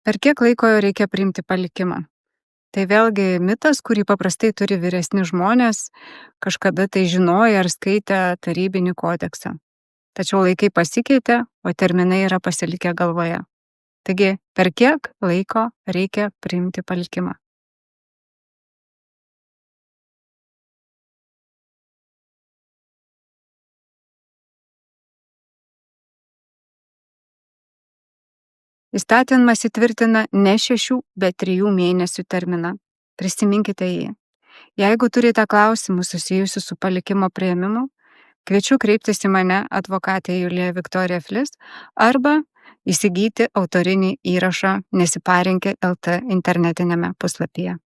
Per kiek laiko reikia priimti palikimą? Tai vėlgi mitas, kurį paprastai turi vyresni žmonės, kažkada tai žinoję ar skaitę tarybinį kodeksą. Tačiau laikai pasikeitė, o terminai yra pasilikę galvoje. Taigi, per kiek laiko reikia priimti palikimą? Įstatymas įtvirtina ne 6, bet 3 mėnesių terminą. Prisiminkite jį. Jeigu turite klausimų susijusių su palikimo priėmimu, kviečiu kreiptis į mane, advokatę Juliją Viktoriją Flis, arba įsigyti autorinį įrašą Nesiparinki LT internetinėme puslapyje.